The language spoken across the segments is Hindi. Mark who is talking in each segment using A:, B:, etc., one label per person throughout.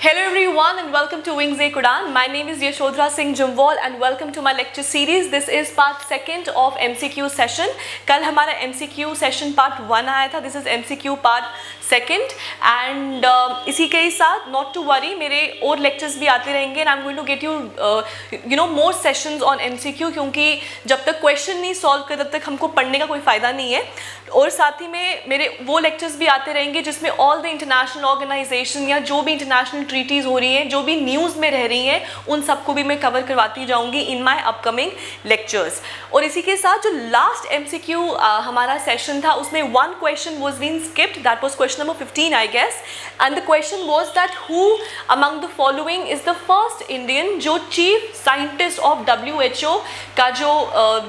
A: Hello everyone and welcome to Wings A Kudan. My name is Yashodhara Singh Jumwal and welcome to my lecture series. This is part second of MCQ session. कल हमारा MCQ session part 1 आया था. This is MCQ part second and इसी के साथ not to worry मेरे और lectures भी आते रहेंगे and I'm going to get you more sessions on MCQ क्योंकि जब तक question नहीं solve कर तब तक हमको पढ़ने का कोई फ़ायदा नहीं है. और साथ ही में मेरे वो lectures भी आते रहेंगे जिसमें all the international organization या जो भी international ट्रीटीज़ हो रही हैं, जो भी न्यूज़ में रह रही हैं, उन सबको भी मैं कवर करवाती जाऊंगी इन माय अपकमिंग लेक्चर्स. और इसी के साथ जो लास्ट MCQ हमारा सेशन था उसमें one question was being skipped. That was question number 15 I guess. And the question was that who among the following is the first Indian जो चीफ साइंटिस्ट ऑफ WHO का जो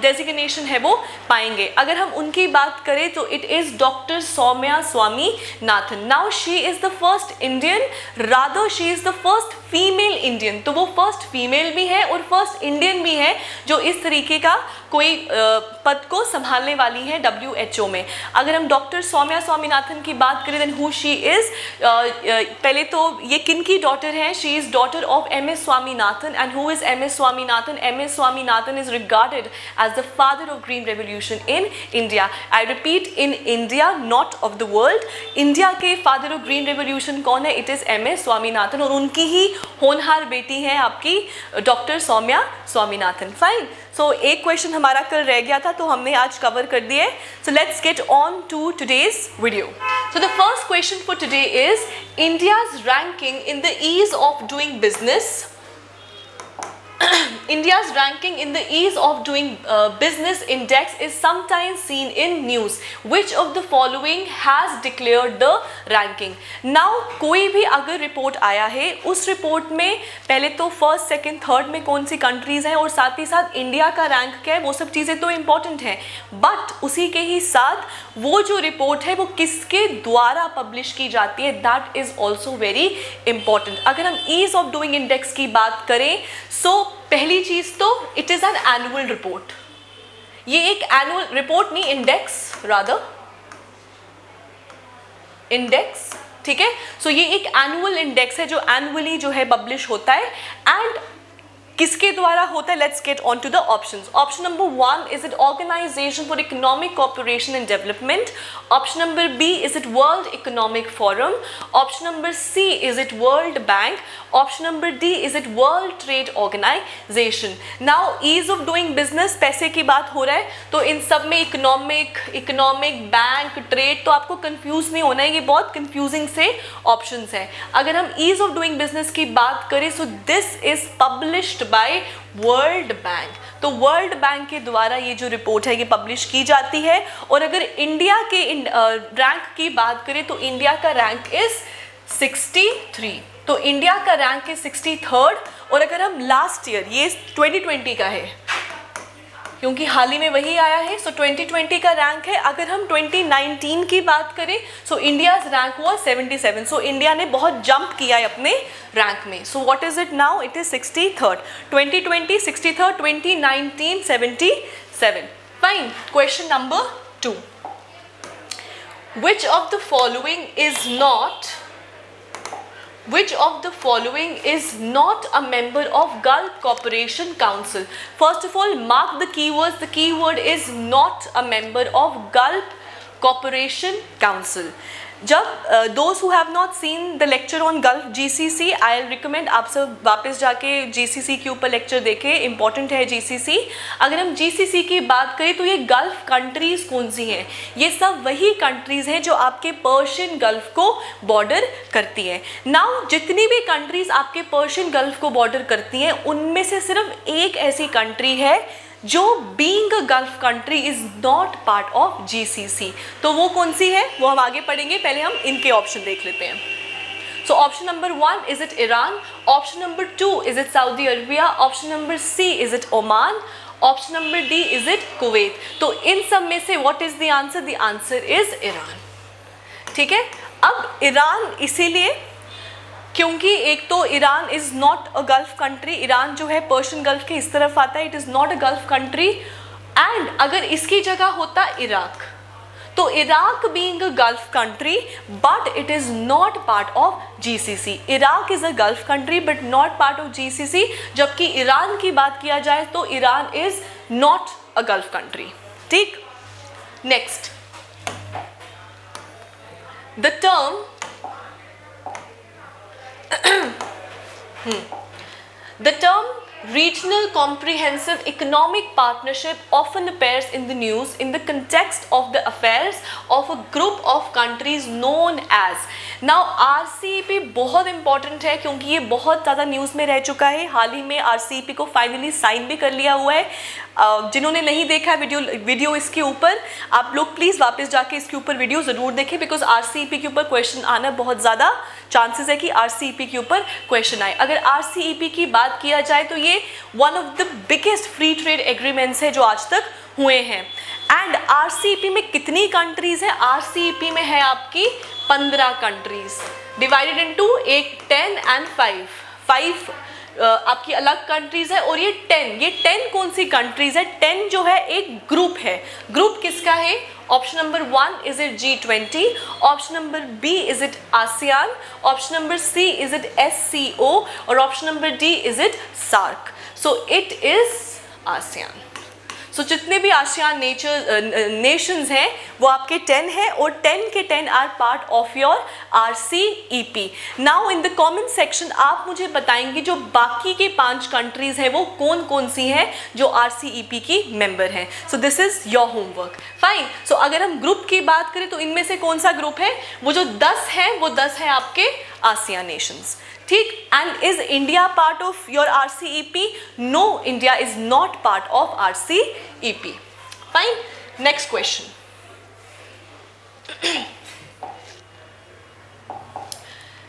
A: डेजिग्नेशन है वो पाएंगे. अगर हम उनकी बात करें तो it is doctor Soumya Swaminathan. Now she is the first Indian, rather she is the first female Indian. तो वो फर्स्ट फीमेल भी है और फर्स्ट इंडियन भी है जो इस तरीके का कोई पद को संभालने वाली है WHO में. अगर हम डॉक्टर सौम्या स्वामीनाथन की बात करें देन हु शी इज़, पहले तो ये किन की डॉटर है? She is daughter of MS Swaminathan. And who is MS Swaminathan? MS Swaminathan is regarded as the father of green revolution in India. I repeat, in India, not of the world. India के फादर ऑफ ग्रीन रेवोल्यूशन कौन है? इट इज़ MS स्वामीनाथन और उनकी ही होनहार बेटी है आपकी डॉक्टर सौम्या स्वामीनाथन. फाइन. सो एक क्वेश्चन हमारा कल रह गया था तो हमने आज कवर कर दिए. So let's get on to today's video. So the first question for today is India's ranking in the ease of doing business. India's ranking in the ease of doing business index is sometimes seen in news. Which of the following has declared the ranking? Now कोई भी अगर रिपोर्ट आया है उस रिपोर्ट में पहले तो फर्स्ट सेकंड थर्ड में कौन सी कंट्रीज हैं और साथ ही साथ इंडिया का रैंक क्या है, वो सब चीज़ें तो इम्पॉर्टेंट हैं. बट उसी के ही साथ वो जो रिपोर्ट है वो किसके द्वारा पब्लिश की जाती है, that is also very important. अगर हम ईज ऑफ डूइंग इंडेक्स की बात करें सो पहली चीज़ तो it is an annual report. ये एक एनुअल रिपोर्ट नहीं, इंडेक्स रादर, इंडेक्स. ठीक है. सो ये एक एनुअल इंडेक्स है जो एनुअली जो है पब्लिश होता है. एंड किसके द्वारा होता है? Let's get on to the options. Option number 1, is it organisation for economic cooperation and development. Option number B, is it world economic forum. Option number C, is it world bank. Option number D, is it world trade organisation. Now ease of doing business, पैसे की बात हो रहा है तो इन सब में इकोनॉमिक बैंक, ट्रेड, तो आपको कंफ्यूज नहीं होना है, ये बहुत कंफ्यूजिंग से ऑप्शंस हैं. अगर हम ईज ऑफ डूइंग बिजनेस की बात करें सो this is published by world bank. तो वर्ल्ड बैंक के द्वारा ये जो रिपोर्ट है ये पब्लिश की जाती है. और अगर इंडिया के रैंक की बात करें तो इंडिया का रैंक इज 63. तो इंडिया का रैंक है 63rd. और अगर हम लास्ट ईयर, ये 2020 का है क्योंकि हाल ही में वही आया है, सो 2020 का रैंक है. अगर हम 2019 की बात करें सो इंडियाज रैंक हुआ 77. सो इंडिया ने बहुत जंप किया है अपने रैंक में. So what is it now? It is 63rd. 2020 63rd, 2019 77. Fine. Question number 2, which of the following is not a member of Gulf Cooperation Council? First of all, mark the keywords. The keyword is not a member of Gulf Cooperation Council. जब those who have not seen the lecture on Gulf GCC, I'll recommend आप सब वापस जाके GCC के ऊपर लेक्चर देखें. इंपॉर्टेंट है GCC. अगर हम GCC की बात करें तो ये गल्फ कंट्रीज़ कौन सी हैं? ये सब वही कंट्रीज़ हैं जो आपके पर्शियन गल्फ को बॉर्डर करती हैं. नाउ जितनी भी कंट्रीज़ आपके पर्शियन गल्फ को बॉर्डर करती हैं उनमें से सिर्फ एक ऐसी कंट्री है जो being a Gulf country is not part of GCC. तो वो कौन सी है वो हम आगे पढ़ेंगे. पहले हम इनके ऑप्शन देख लेते हैं. सो option number 1, is it Iran. Option number 2, is it Saudi Arabia. Option number C, is it Oman. Option number D, is it Kuwait. तो इन सब में से what is the answer? The answer is Iran. ठीक है. अब ईरान इसीलिए क्योंकि एक तो Iran is not a Gulf country. Iran जो है पर्शियन गल्फ के इस तरफ आता है. It is not a Gulf country. And अगर इसकी जगह होता इराक तो Iraq being a Gulf country but it is not part of GCC. Iraq is a Gulf country but not part of GCC. जबकि ईरान की बात किया जाए तो Iran is not a Gulf country. ठीक, next, the term the term regional comprehensive economic partnership often appears in the news in the context of the affairs of a group of countries known as। now RCEP बहुत इंपॉर्टेंट है क्योंकि ये बहुत ज़्यादा न्यूज़ में रह चुका है। हाल ही में RCEP को फाइनली साइन भी कर लिया हुआ है। जिन्होंने नहीं देखा वीडियो इसके ऊपर, आप लोग प्लीज़ वापस जाके इसके ऊपर वीडियो ज़रूर देखें, बिकॉज RCEP के ऊपर क्वेश्चन आना बहुत ज़्यादा चांसेस है कि RCEP के ऊपर क्वेश्चन आए। अगर RCEP की बात किया जाए तो ये one of the biggest free trade agreements है जो आज तक हुए हैं। एंड RCEP में कितनी कंट्रीज है? RCEP में है आपकी 15 कंट्रीज, डिवाइडेड इनटू एक 10 एंड 5 आपकी अलग कंट्रीज है। और ये 10 कौन सी कंट्रीज है? 10 जो है एक ग्रुप है। ग्रुप किसका है? Option number 1 is it G20, option number B is it ASEAN, option number C is it SCO और option number D is it SAARC. So it is ASEAN. So जितने भी आसियान नेशंस हैं वो आपके 10 हैं और 10 के 10 are part of your RCEP। Now in the comment section आप मुझे बताएंगे जो बाकी के 5 कंट्रीज हैं वो कौन कौन सी हैं जो RCEP की मेंबर हैं। So this is your homework. Fine. So अगर हम ग्रुप की बात करें तो इनमें से कौन सा ग्रुप है? वो जो 10 हैं वो 10 हैं आपके आसियान नेशंस। ठीक। And is India part of your RCEP? No, India is not part of RCEP। Fine. Next question.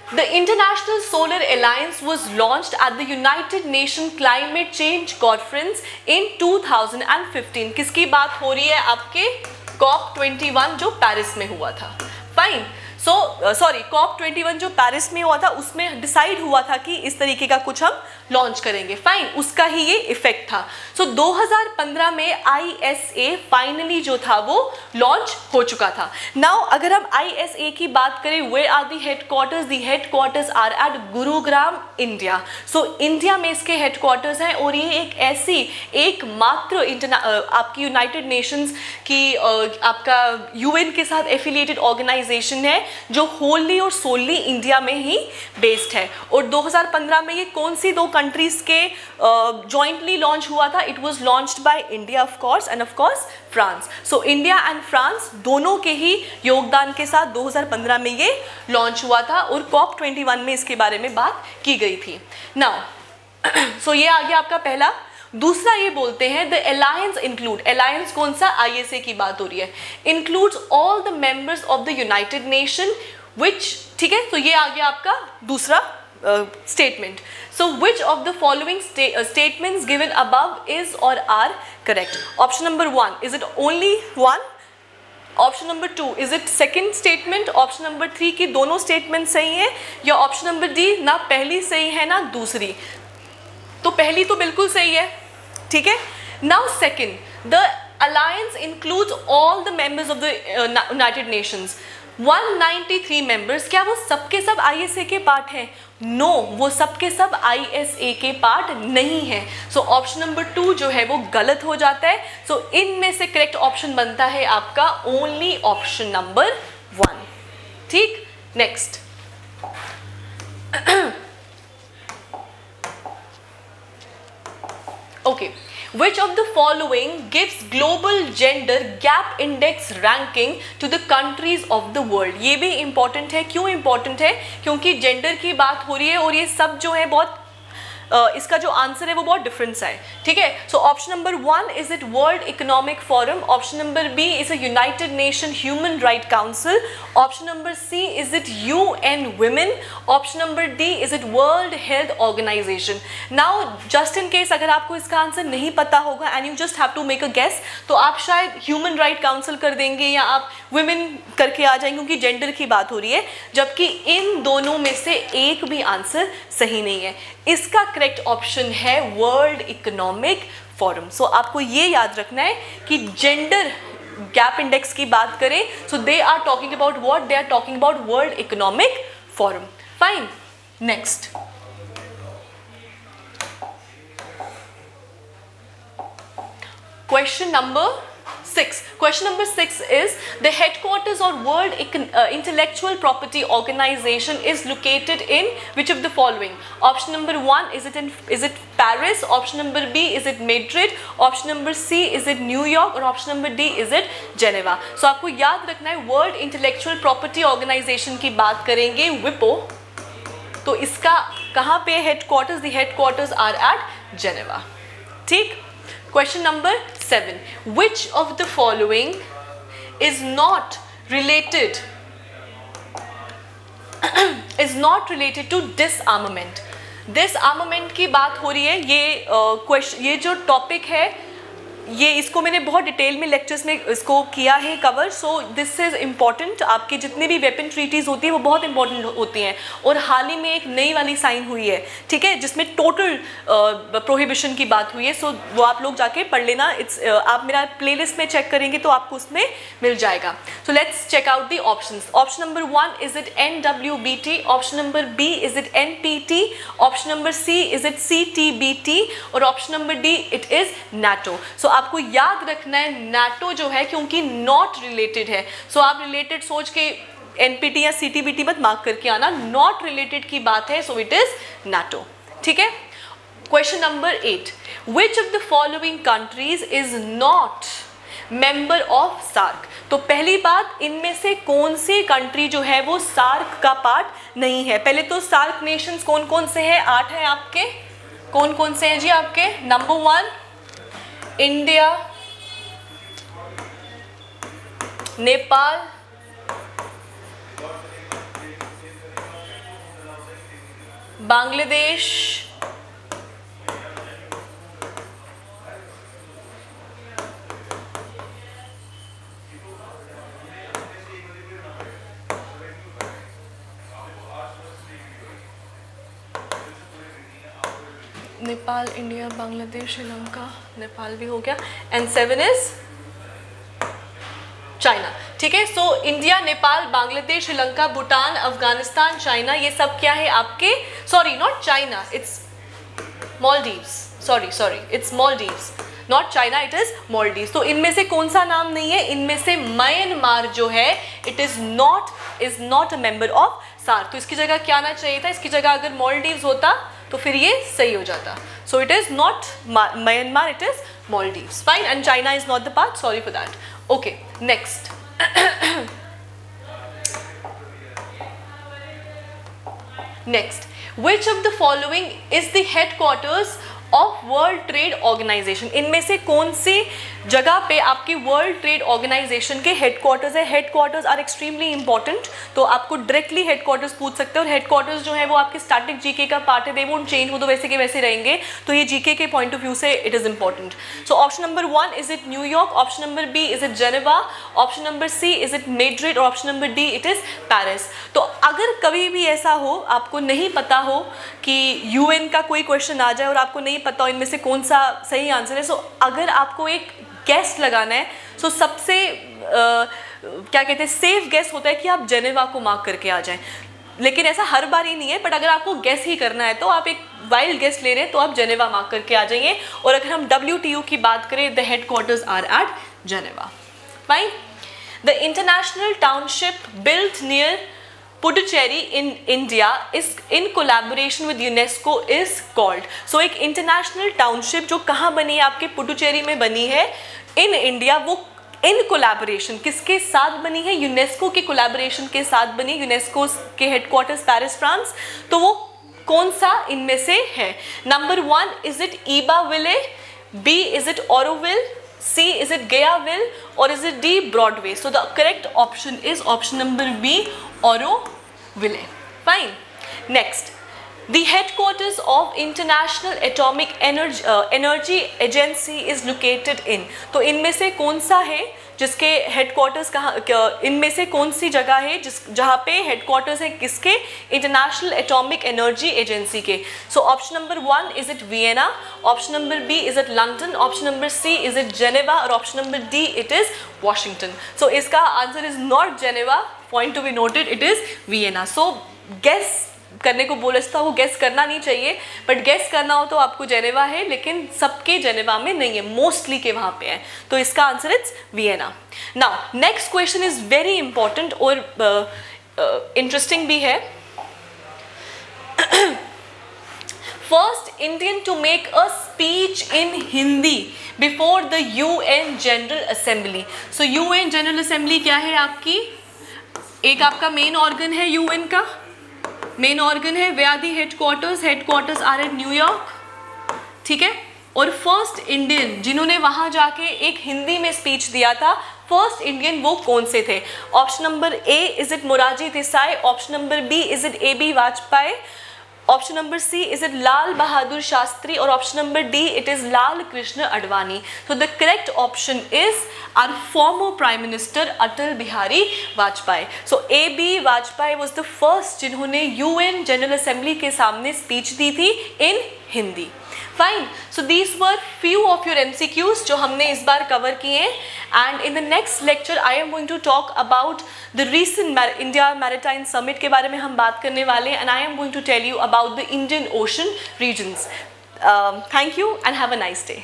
A: The International Solar Alliance was launched at the United Nations Climate Change Conference in 2015। किसकी बात हो रही है? आपके COP21 जो पेरिस में हुआ था। फाइन। COP21 जो पेरिस में हुआ था उसमें डिसाइड हुआ था कि इस तरीके का कुछ हम लॉन्च करेंगे। फाइन, उसका ही ये इफेक्ट था। 2015 में ISA फाइनली जो था वो लॉन्च हो चुका था। नाउ अगर हम ISA की बात करें, where are the headquarters? The headquarters are at Gurugram, India. So India में इसके हेडक्वार्टर्स हैं और ये एक ऐसी एकमात्र आपकी यूनाइटेड नेशंस की आपका UN के साथ एफिलिएटेड ऑर्गेनाइजेशन है जो होली और सोली इंडिया में ही बेस्ड है। और 2015 में ये कौन सी 2 कंट्रीज के जॉइंटली लॉन्च हुआ था? It was launched by India of course end of course France. So India and France दोनों के ही योगदान के साथ 2015 में ये लॉन्च हुआ था और COP21 में इसके बारे में बात की गई थी। नाउ सो ये आ गया आपका पहला। दूसरा ये बोलते हैं द अलायंस इंक्लूड, अलायंस कौन सा? ISA की बात हो रही है। Includes all the members of the United Nation which, ठीक है, तो ये आ गया आपका दूसरा statement. So which of the following statements given above is or are correct? Option number 1 is it only 1, option number 2 is it second statement, option number 3 की दोनों स्टेटमेंट सही है, या ऑप्शन नंबर D ना पहली सही है ना दूसरी? तो पहली तो बिल्कुल सही है। ठीक है। Now second, the alliance includes all the members of the United Nations, 193 members. क्या वो सबके सब ISA के पार्ट हैं? नो, वो सबके सब ISA के पार्ट नहीं है। सो ऑप्शन नंबर 2 जो है वो गलत हो जाता है। सो इनमें से करेक्ट ऑप्शन बनता है आपका ओनली ऑप्शन नंबर 1। ठीक। Next, okay, which of the following gives global gender gap index ranking to the countries of the world? ये भी important है। क्यों important है? क्योंकि जेंडर की बात हो रही है और ये सब जो है बहुत इसका जो आंसर है वो बहुत डिफरेंट सा है। ठीक है। So option number 1 is it world economic forum, option number B is a United Nation human right council, option number C is it UN women, option number D is it world health organisation. Now just in case अगर आपको इसका आंसर नहीं पता होगा and you just have to make a guess, तो आप शायद ह्यूमन राइट काउंसिल कर देंगे या आप वुमेन करके आ जाएंगे क्योंकि जेंडर की बात हो रही है, जबकि इन दोनों में से एक भी आंसर सही नहीं है। इसका करेक्ट ऑप्शन है वर्ल्ड इकोनॉमिक फोरम। सो आपको ये याद रखना है कि जेंडर गैप इंडेक्स की बात करें, so they are talking about what, they are talking about World economic Forum. Fine. Next, question number 6. Question number 6 is the headquarters or World Intellectual Property Organization is located in which of the following? Option number 1, is it Paris? Option number B, is it Madrid? Option number C, is it New York? और option number D, is it Geneva? So आपको याद रखना है World Intellectual Property Organization की बात करेंगे, WIPO, तो इसका कहाँ पे headquarters? The headquarters are at Geneva. ठीक. Question number 7. Which of the following is not related to disarmament? Disarmament की बात हो रही है. ये जो टॉपिक है, ये इसको मैंने बहुत डिटेल में लेक्चर्स में इसको किया है cover. So this is important. आपके जितने भी वेपन ट्रीटीज़ होती है वो बहुत इंपॉर्टेंट होती हैं, और हाल ही में एक नई वाली साइन हुई है, ठीक है, जिसमें टोटल प्रोहिबिशन की बात हुई है. सो वो आप लोग जाके पढ़ लेना. आप मेरा प्लेलिस्ट में चेक करेंगे तो आपको उसमें मिल जाएगा. So let's check out the options. Option number 1, is it NWBT? Option number B, is it NPT? Option number C, is it CTBT? और option number D, it is NATO. So आपको याद रखना है NATO जो है, क्योंकि नॉट रिलेटेड है. सो आप रिलेटेड सोच के NPT या CTBT मत मार्क करके आना. नॉट रिलेटेड की बात है, सो इट इज NATO. ठीक है. Question number 8. Which of the following countries is not member of SAARC? तो पहली बात, इनमें से कौन सी कंट्री जो है वो सार्क का पार्ट नहीं है? पहले तो सार्क नेशंस कौन कौन से हैं? 8 हैं आपके. कौन कौन से हैं जी आपके? Number 1 India, Nepal, Bangladesh, Nepal, India, Bangladesh, Sri Lanka, Nepal भी हो गया, एंड 7 इज चाइना. ठीक है. So India, Nepal, Bangladesh, Sri Lanka, Bhutan, Afghanistan, China, ये सब क्या है आपके? Sorry, not China, it's Maldives. Sorry, it's Maldives, not China, it is Maldives. तो इनमें से कौन सा नाम नहीं है? इनमें से म्यांमार जो है, it is not a member of SAARC. तो इसकी जगह क्या आना चाहिए था? इसकी जगह अगर मालदीव्स होता तो फिर ये सही हो जाता. So it is not Myanmar, it is Maldives. Fine. And China is not the part. Sorry for that. Okay. Next. Next. Which of the following is the headquarters of world trade organisation? इनमें से कौन सी जगह पे आपकी वर्ल्ड ट्रेड ऑर्गेनाइजेशन के हेडक्वार्टर्स है? Headquarters are extremely important. तो आपको डायरेक्टली हेडक्वार्टर्स पूछ सकते हैं, और हेडक्वार्टर्स जो है वो आपके स्टैटिक जीके का पार्ट है. दे वोंट चेंज, वो तो वैसे के वैसे रहेंगे. तो ये जीके के पॉइंट ऑफ व्यू से it is important. So option number 1, is it New York? Option number B, is it Geneva? Option number C, is it Madrid? और option number D, it is Paris. तो अगर कभी भी ऐसा हो, आपको नहीं पता हो कि UN का कोई क्वेश्चन आ जाए और आपको नहीं पता हो इनमें से कौन सा सही आंसर है, सो अगर आपको एक गेस लगाना है, सो सबसे क्या कहते हैं, सेफ गेस होता है कि आप जेनेवा को मार्क करके आ जाएं. लेकिन ऐसा हर बार ही नहीं है, बट अगर आपको गेस ही करना है तो आप एक वाइल्ड गेस ले रहे हैं तो आप जेनेवा मार्क करके आ जाइए. और अगर हम WTO की बात करें, the headquarters are at Geneva. Fine. The international township built near Puducherry in India is in collaboration with UNESCO is called. So एक इंटरनेशनल टाउनशिप जो कहाँ बनी है? आपके पुडुचेरी में बनी है इन इंडिया. वो इन कोलैबोरेशन किसके साथ बनी है? यूनेस्को के कोलैबोरेशन के साथ बनी. यूनेस्को के हेडक्वार्टर्स पेरिस, फ्रांस. तो वो कौन सा इनमें से है? नंबर 1, इज इट ईबाविले? B, is it Auroville? C, is it Gayaville? Or is it D, Broadway? So the correct option is option number B, Auroville. Fine. Next, the headquarters of International Atomic Energy Agency is located in. तो इनमें से कौन सा है जिसके हेडक्वार्टर्स कहाँ, इनमें से कौन सी जगह है जहाँ पे हेडक्वार्टर्स है किसके, इंटरनेशनल एटॉमिक एनर्जी एजेंसी के. So option number 1 is it Vienna, option number B is it London, option number C is it Geneva और option number D it is Washington. So इसका answer is not Geneva, point to be noted, it is Vienna. So guess करने को बोला था, वो गेस करना नहीं चाहिए, बट गेस करना हो तो आपको जेनेवा है, लेकिन सबके जेनेवा में नहीं है, मोस्टली के वहाँ पे है. तो इसका answer is Vienna. Now next question is very important और इंटरेस्टिंग भी है. First Indian to make a speech in Hindi before the UN general assembly. So UN general assembly क्या है आपकी, एक आपका मेन ऑर्गन है UN का, मेन ऑर्गन है. We are the headquarters are in New York, ठीक है. और फर्स्ट इंडियन जिन्होंने वहां जाके एक हिंदी में स्पीच दिया था, फर्स्ट इंडियन वो कौन से थे. Option number A is it Morarji Desai, option number B is it AB Vajpayee, option number C is it Lal Bahadur Shastri और option number D it is Lal Krishna Advani. So the correct option is our former prime minister Atal Bihari Vajpayee. So AB Vajpayee was the first जिन्होंने UN जनरल असेंबली के सामने स्पीच दी थी in Hindi. Fine. So these were few of your MCQs जो हमने इस बार कवर किए हैं. And in the next lecture I am going to talk about the recent India maritime summit के बारे में हम बात करने वाले हैं. And I am going to tell you about the Indian ocean regions. Thank you and have a nice day.